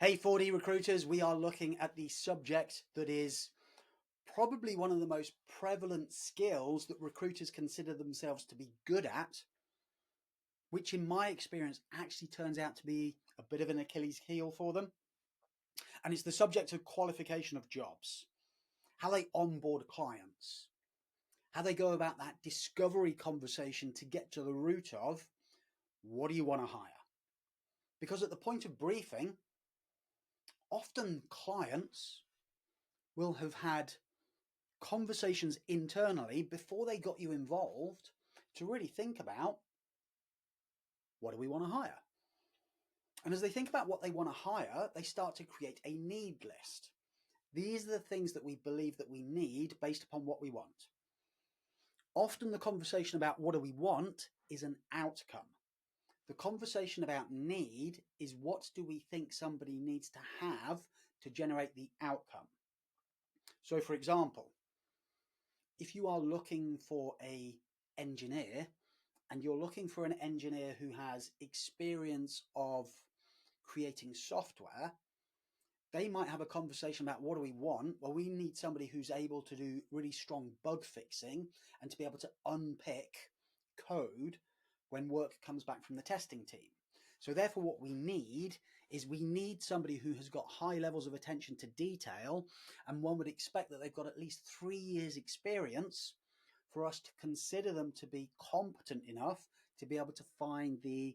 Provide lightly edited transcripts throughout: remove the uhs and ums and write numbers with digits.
Hey 4D recruiters, we are looking at the subject that is probably one of the most prevalent skills that recruiters consider themselves to be good at, which in my experience actually turns out to be a bit of an Achilles heel for them. And it's the subject of qualification of jobs, how they onboard clients, how they go about that discovery conversation to get to the root of what do you want to hire? Because at the point of briefing, often clients will have had conversations internally before they got you involved to really think about what do we want to hire? And as they think about what they want to hire, they start to create a need list. These are the things that we believe that we need based upon what we want. Often the conversation about what do we want is an outcome. The conversation about need is what do we think somebody needs to have to generate the outcome. So for example, if you are looking for an engineer and you're looking for an engineer who has experience of creating software, they might have a conversation about what do we want? Well, we need somebody who's able to do really strong bug fixing and to be able to unpick code when work comes back from the testing team. So therefore what we need is we need somebody who has got high levels of attention to detail, and one would expect that they've got at least 3 years experience for us to consider them to be competent enough to be able to find the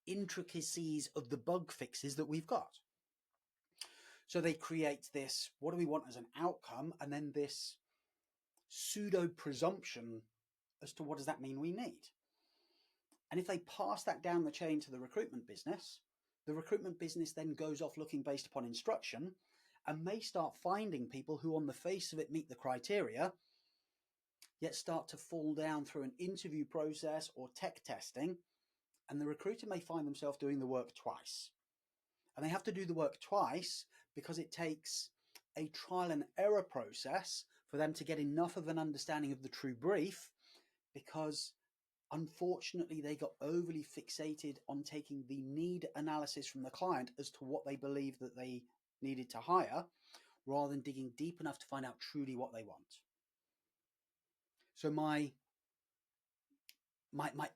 intricacies of the bug fixes that we've got. So they create this, what do we want as an outcome? And then this pseudo presumption as to what does that mean we need? And if they pass that down the chain to the recruitment business then goes off looking based upon instruction and may start finding people who on the face of it meet the criteria, yet start to fall down through an interview process or tech testing. And the recruiter may find themselves doing the work twice. And they have to do the work twice because it takes a trial and error process for them to get enough of an understanding of the true brief, because unfortunately they got overly fixated on taking the need analysis from the client as to what they believe that they needed to hire, rather than digging deep enough to find out truly what they want. So my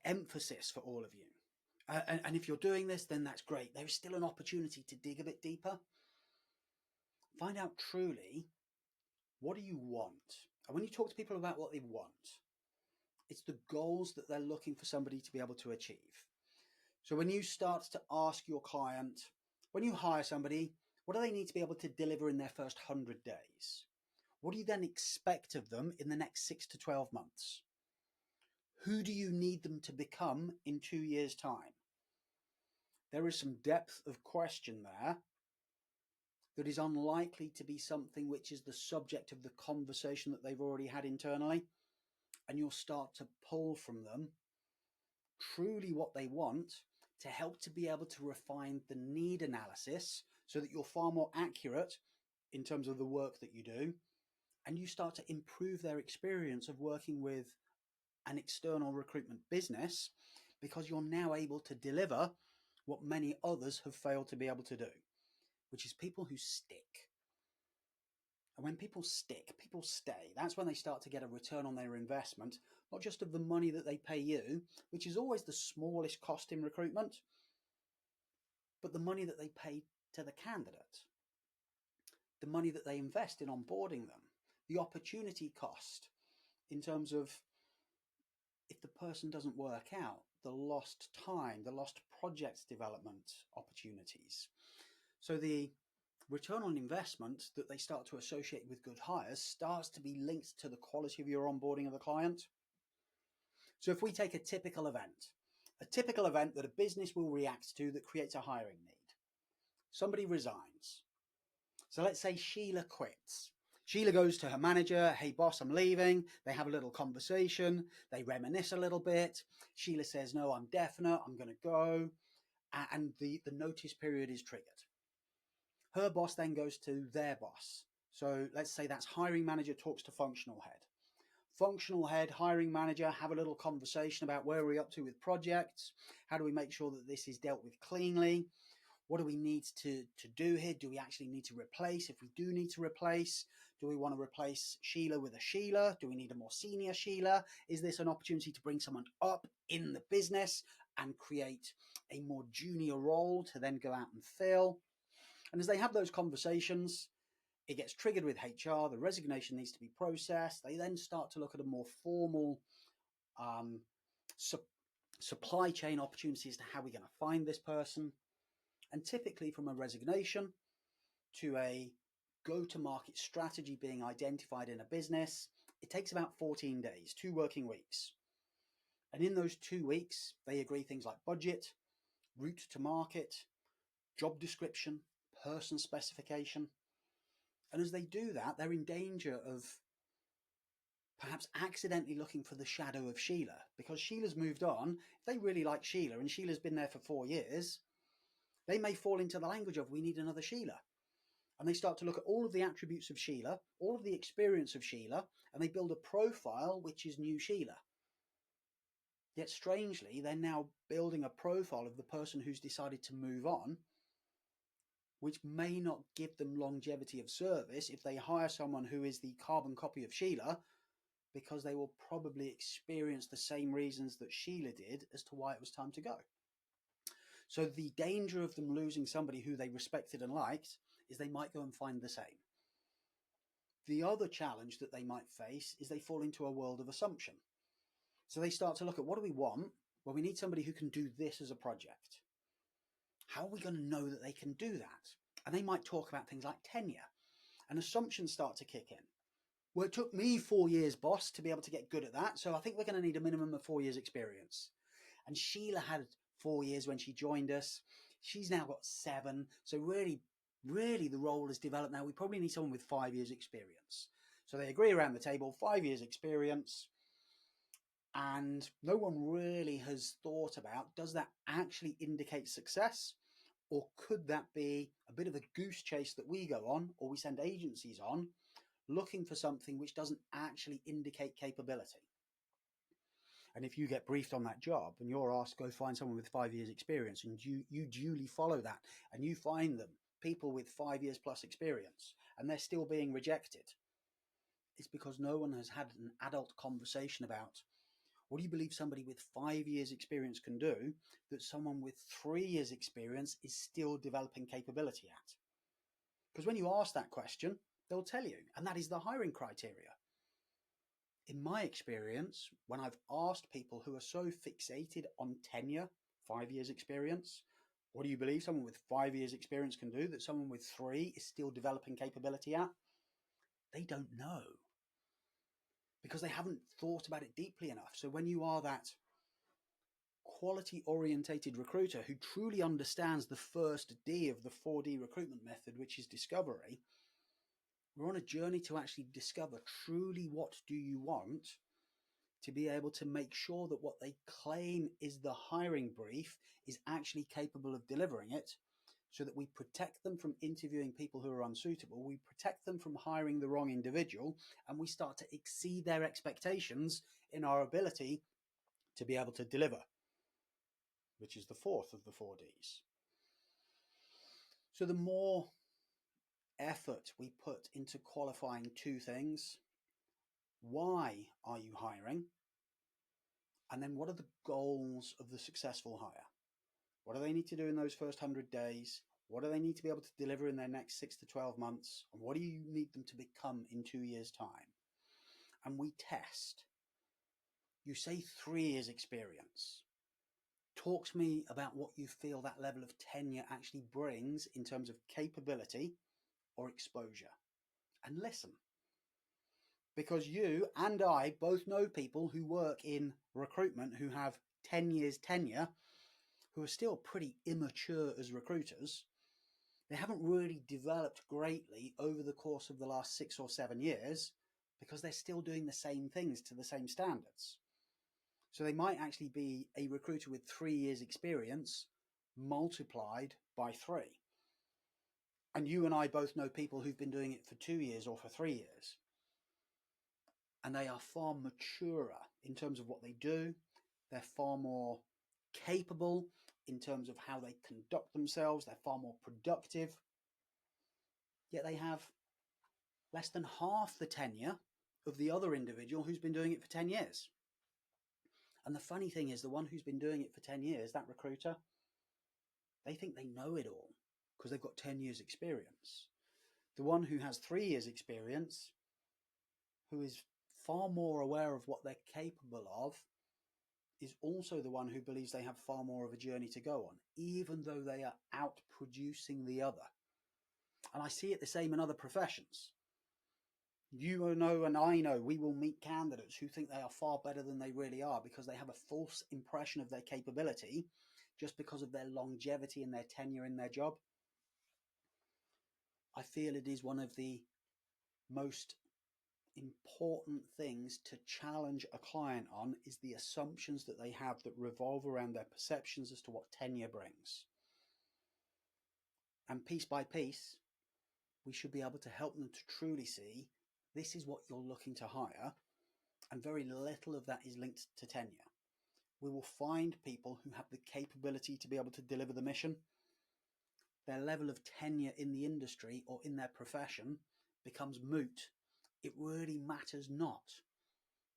emphasis for all of you, and if you're doing this, then that's great. There is still an opportunity to dig a bit deeper. Find out truly, what do you want? And when you talk to people about what they want, it's the goals that they're looking for somebody to be able to achieve. So when you start to ask your client, when you hire somebody, what do they need to be able to deliver in their first 100 days? What do you then expect of them in the next 6 to 12 months? Who do you need them to become in 2 years' time? There is some depth of question there that is unlikely to be something which is the subject of the conversation that they've already had internally. And you'll start to pull from them truly what they want to help to be able to refine the need analysis so that you're far more accurate in terms of the work that you do. And you start to improve their experience of working with an external recruitment business, because you're now able to deliver what many others have failed to be able to do, which is people who stick. And when people stick, people stay. That's when they start to get a return on their investment, not just of the money that they pay you, which is always the smallest cost in recruitment, but the money that they pay to the candidate, the money that they invest in onboarding them, the opportunity cost in terms of if the person doesn't work out, the lost time, the lost project development opportunities. So the return on investment that they start to associate with good hires starts to be linked to the quality of your onboarding of the client. So if we take a typical event that a business will react to that creates a hiring need, somebody resigns. So let's say Sheila quits. Sheila goes to her manager, hey boss, I'm leaving. They have a little conversation. They reminisce a little bit. Sheila says, no, I'm definite, I'm going to go. And the notice period is triggered. Her boss then goes to their boss. So let's say that's hiring manager talks to functional head. Functional head, hiring manager have a little conversation about where we're up to with projects. How do we make sure that this is dealt with cleanly? What do we need to do here? Do we actually need to replace? If we do need to replace, do we want to replace Sheila with a Sheila? Do we need a more senior Sheila? Is this an opportunity to bring someone up in the business and create a more junior role to then go out and fill? And as they have those conversations, it gets triggered with HR, the resignation needs to be processed. They then start to look at a more formal supply chain opportunity as to how we're going to find this person. And typically from a resignation to a go-to-market strategy being identified in a business, it takes about 14 days, 2 working weeks. And in those 2 weeks, they agree things like budget, route to market, job description, person specification. And as they do that, they're in danger of perhaps accidentally looking for the shadow of Sheila, because Sheila's moved on. If they really like Sheila and Sheila's been there for 4 years, they may fall into the language of, we need another Sheila. And they start to look at all of the attributes of Sheila, all of the experience of Sheila, and they build a profile which is new Sheila. Yet strangely, they're now building a profile of the person who's decided to move on, which may not give them longevity of service if they hire someone who is the carbon copy of Sheila, because they will probably experience the same reasons that Sheila did as to why it was time to go. So the danger of them losing somebody who they respected and liked is they might go and find the same. The other challenge that they might face is they fall into a world of assumption. So they start to look at, what do we want? Well, we need somebody who can do this as a project. How are we going to know that they can do that? And they might talk about things like tenure, and assumptions start to kick in. Well, it took me 4 years, boss, to be able to get good at that. So I think we're going to need a minimum of 4 years experience. And Sheila had 4 years when she joined us. She's now got 7. So really the role has developed now. We probably need someone with 5 years experience. So they agree around the table, 5 years experience. And no one really has thought about, does that actually indicate success? Or could that be a bit of a goose chase that we go on, or we send agencies on, looking for something which doesn't actually indicate capability? And if you get briefed on that job and you're asked, go find someone with 5 years experience, and you duly follow that and you find them people with 5 years plus experience and they're still being rejected, it's because no one has had an adult conversation about, what do you believe somebody with 5 years experience can do that someone with 3 years experience is still developing capability at? Because when you ask that question, they'll tell you, and that is the hiring criteria. In my experience, when I've asked people who are so fixated on tenure, 5 years experience, what do you believe someone with 5 years experience can do that someone with 3 is still developing capability at? They don't know, because they haven't thought about it deeply enough. So when you are that quality orientated recruiter who truly understands the first D of the 4D recruitment method, which is discovery, we're on a journey to actually discover truly what do you want, to be able to make sure that what they claim is the hiring brief is actually capable of delivering it, so that we protect them from interviewing people who are unsuitable, we protect them from hiring the wrong individual, and we start to exceed their expectations in our ability to be able to deliver, which is the fourth of the 4Ds. So the more effort we put into qualifying 2 things, why are you hiring? And then what are the goals of the successful hire? What do they need to do in those first 100 days? What do they need to be able to deliver in their next 6 to 12 months? And what do you need them to become in 2 years' time? And we test. You say 3 years experience. Talk to me about what you feel that level of tenure actually brings in terms of capability or exposure. And listen. Because you and I both know people who work in recruitment who have 10 years tenure, who are still pretty immature as recruiters. They haven't really developed greatly over the course of the last 6 or 7 years, because they're still doing the same things to the same standards. So they might actually be a recruiter with 3 years experience multiplied by 3. And you and I both know people who've been doing it for 2 years or for 3 years. And they are far maturer in terms of what they do. They're far more capable in terms of how they conduct themselves. They're far more productive, yet they have less than half the tenure of the other individual who's been doing it for 10 years. And the funny thing is, the one who's been doing it for 10 years, that recruiter, they think they know it all because they've got 10 years experience. The one who has 3 years experience, who is far more aware of what they're capable of, is also the one who believes they have far more of a journey to go on, even though they are out producing the other. And I see it the same in other professions. You know, and I know, we will meet candidates who think they are far better than they really are because they have a false impression of their capability just because of their longevity and their tenure in their job. I feel it is one of the most important things to challenge a client on is the assumptions that they have that revolve around their perceptions as to what tenure brings. And piece by piece, we should be able to help them to truly see this is what you're looking to hire, and very little of that is linked to tenure. We will find people who have the capability to be able to deliver the mission. Their level of tenure in the industry or in their profession becomes moot. It really matters not,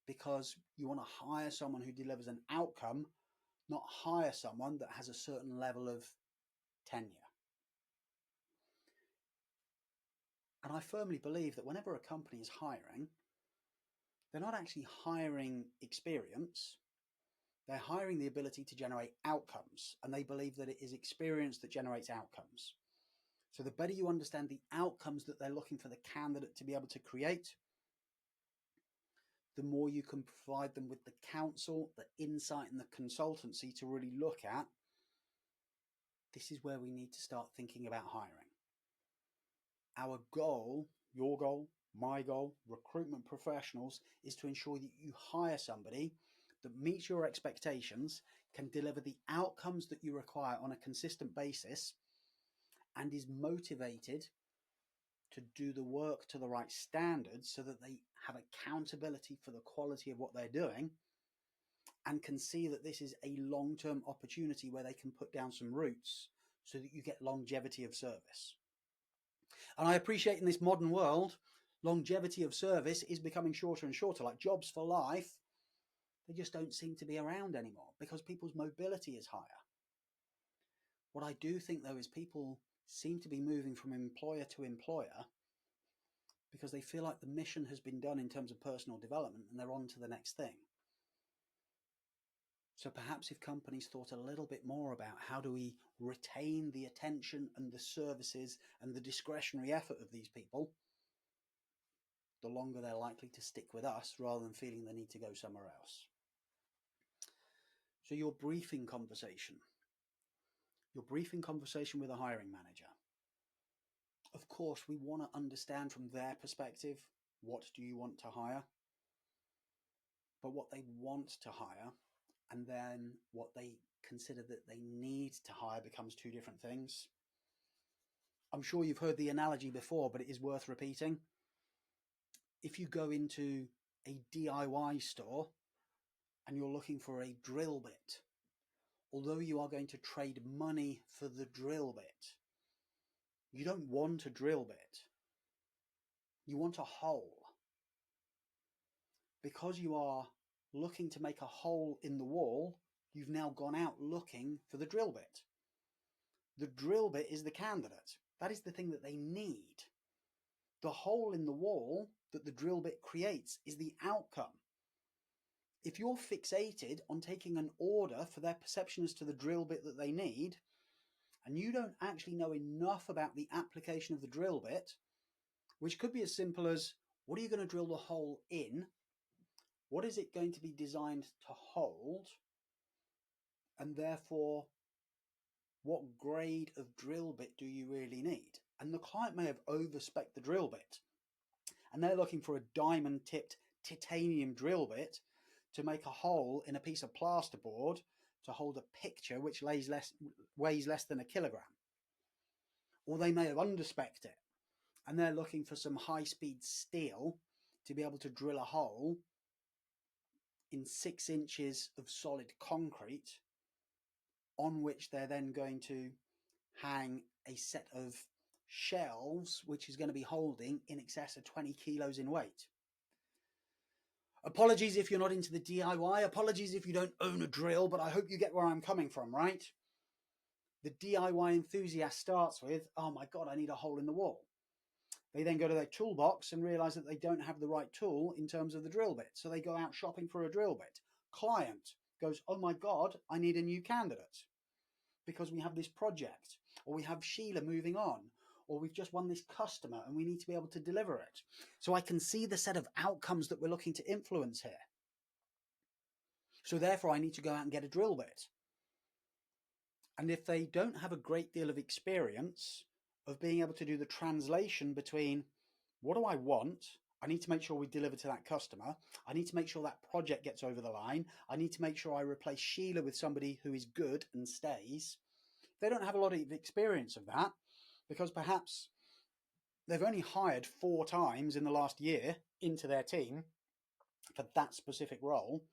because you want to hire someone who delivers an outcome, not hire someone that has a certain level of tenure. And I firmly believe that whenever a company is hiring, they're not actually hiring experience, they're hiring the ability to generate outcomes, and they believe that it is experience that generates outcomes. So the better you understand the outcomes that they're looking for the candidate to be able to create, the more you can provide them with the counsel, the insight, and the consultancy to really look at, this is where we need to start thinking about hiring. Our goal, your goal, my goal, recruitment professionals, is to ensure that you hire somebody that meets your expectations, can deliver the outcomes that you require on a consistent basis, and is motivated to do the work to the right standards so that they have accountability for the quality of what they're doing and can see that this is a long-term opportunity where they can put down some roots so that you get longevity of service. And I appreciate in this modern world, longevity of service is becoming shorter and shorter. Like jobs for life, they just don't seem to be around anymore because people's mobility is higher. What I do think, though, is people seem to be moving from employer to employer because they feel like the mission has been done in terms of personal development and they're on to the next thing. So perhaps if companies thought a little bit more about how do we retain the attention and the services and the discretionary effort of these people, the longer they're likely to stick with us rather than feeling they need to go somewhere else. So your briefing conversation with a hiring manager. Of course, we want to understand from their perspective, what do you want to hire? But what they want to hire and then what they consider that they need to hire becomes two different things. I'm sure you've heard the analogy before, but it is worth repeating. If you go into a DIY store and you're looking for a drill bit, although you are going to trade money for the drill bit, you don't want a drill bit. You want a hole. Because you are looking to make a hole in the wall, you've now gone out looking for the drill bit. The drill bit is the candidate. That is the thing that they need. The hole in the wall that the drill bit creates is the outcome. If you're fixated on taking an order for their perception as to the drill bit that they need, and you don't actually know enough about the application of the drill bit, which could be as simple as, what are you going to drill the hole in? What is it going to be designed to hold? And therefore, what grade of drill bit do you really need? And the client may have overspec'd the drill bit, and they're looking for a diamond-tipped titanium drill bit to make a hole in a piece of plasterboard to hold a picture which weighs less than a kilogram. Or they may have underspec'd it, and they're looking for some high-speed steel to be able to drill a hole in 6 inches of solid concrete on which they're then going to hang a set of shelves which is going to be holding in excess of 20 kilos in weight. Apologies if you're not into the DIY, apologies if you don't own a drill, but I hope you get where I'm coming from, right? The DIY enthusiast starts with, oh my God, I need a hole in the wall. They then go to their toolbox and realize that they don't have the right tool in terms of the drill bit. So they go out shopping for a drill bit. Client goes, oh my God, I need a new candidate because we have this project, or we have Sheila moving on, or we've just won this customer and we need to be able to deliver it. So I can see the set of outcomes that we're looking to influence here. So therefore I need to go out and get a drill bit. And if they don't have a great deal of experience of being able to do the translation between what do I want, I need to make sure we deliver to that customer, I need to make sure that project gets over the line, I need to make sure I replace Sheila with somebody who is good and stays. They don't have a lot of experience of that because perhaps they've only hired 4 times in the last year into their team for that specific role.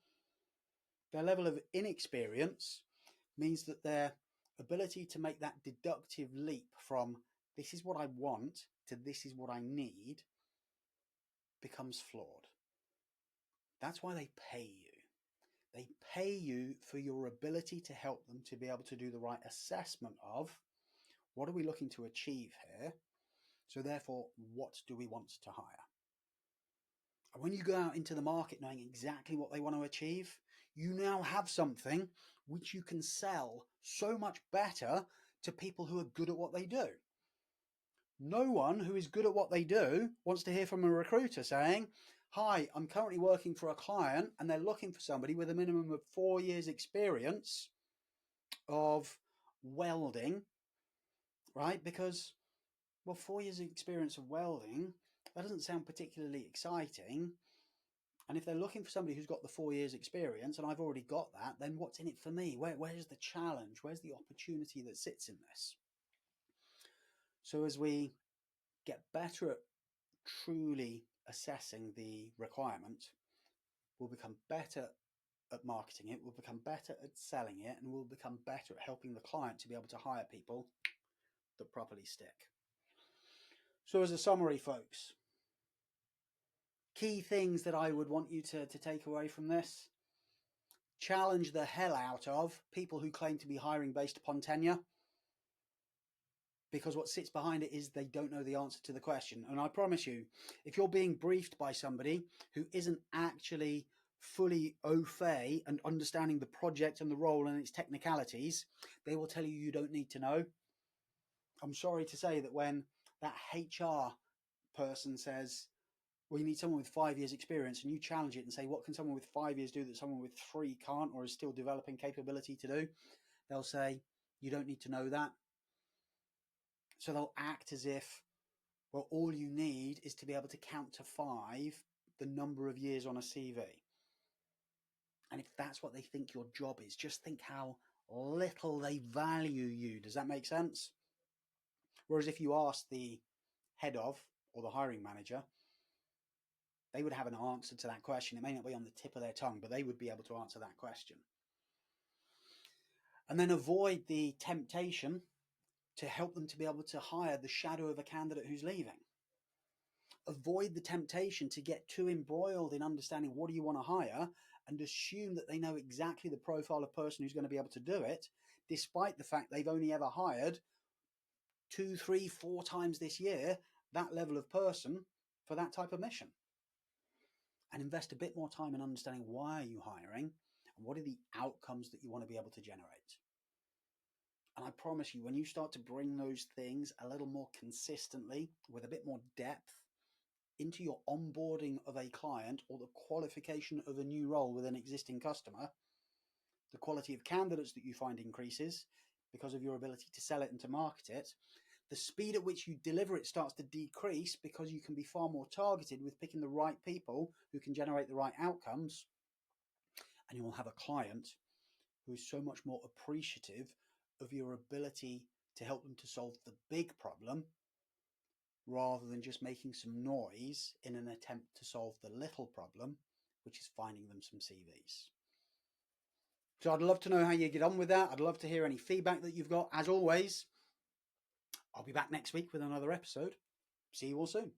Their level of inexperience means that their ability to make that deductive leap from this is what I want to this is what I need becomes flawed. That's why they pay you. They pay you for your ability to help them to be able to do the right assessment of what are we looking to achieve here? So therefore, what do we want to hire? And when you go out into the market knowing exactly what they want to achieve, you now have something which you can sell so much better to people who are good at what they do. No one who is good at what they do wants to hear from a recruiter saying, hi, I'm currently working for a client and they're looking for somebody with a minimum of 4 years experience of welding, right? Because, well, 4 years experience of welding, that doesn't sound particularly exciting. And if they're looking for somebody who's got the 4 years experience and I've already got that, then what's in it for me? Where's the challenge? Where's the opportunity that sits in this? So as we get better at truly assessing the requirement, we'll become better at marketing it, we'll become better at selling it, and we'll become better at helping the client to be able to hire people that properly stick. So as a summary, folks, key things that I would want you to take away from this: challenge the hell out of people who claim to be hiring based upon tenure, because what sits behind it is they don't know the answer to the question. And I promise you, if you're being briefed by somebody who isn't actually fully au fait and understanding the project and the role and its technicalities, they will tell you you don't need to know. I'm sorry to say that when that HR person says, well, you need someone with 5 years experience, and you challenge it and say, what can someone with 5 years do that someone with 3 can't or is still developing capability to do? They'll say, you don't need to know that. So they'll act as if, well, all you need is to be able to count to 5 the number of years on a CV. And if that's what they think your job is, just think how little they value you. Does that make sense? Whereas if you ask the head of or the hiring manager, they would have an answer to that question. It may not be on the tip of their tongue, but they would be able to answer that question. And then avoid the temptation to help them to be able to hire the shadow of a candidate who's leaving. Avoid the temptation to get too embroiled in understanding what do you want to hire and assume that they know exactly the profile of person who's going to be able to do it, despite the fact they've only ever hired 2, 3, 4 times this year that level of person for that type of mission. And invest a bit more time in understanding why are you hiring and what are the outcomes that you want to be able to generate. And I promise you, when you start to bring those things a little more consistently with a bit more depth into your onboarding of a client or the qualification of a new role with an existing customer, the quality of candidates that you find increases because of your ability to sell it and to market it. The speed at which you deliver it starts to decrease because you can be far more targeted with picking the right people who can generate the right outcomes. And you will have a client who is so much more appreciative of your ability to help them to solve the big problem rather than just making some noise in an attempt to solve the little problem, which is finding them some CVs. So I'd love to know how you get on with that. I'd love to hear any feedback that you've got. As always, I'll be back next week with another episode. See you all soon.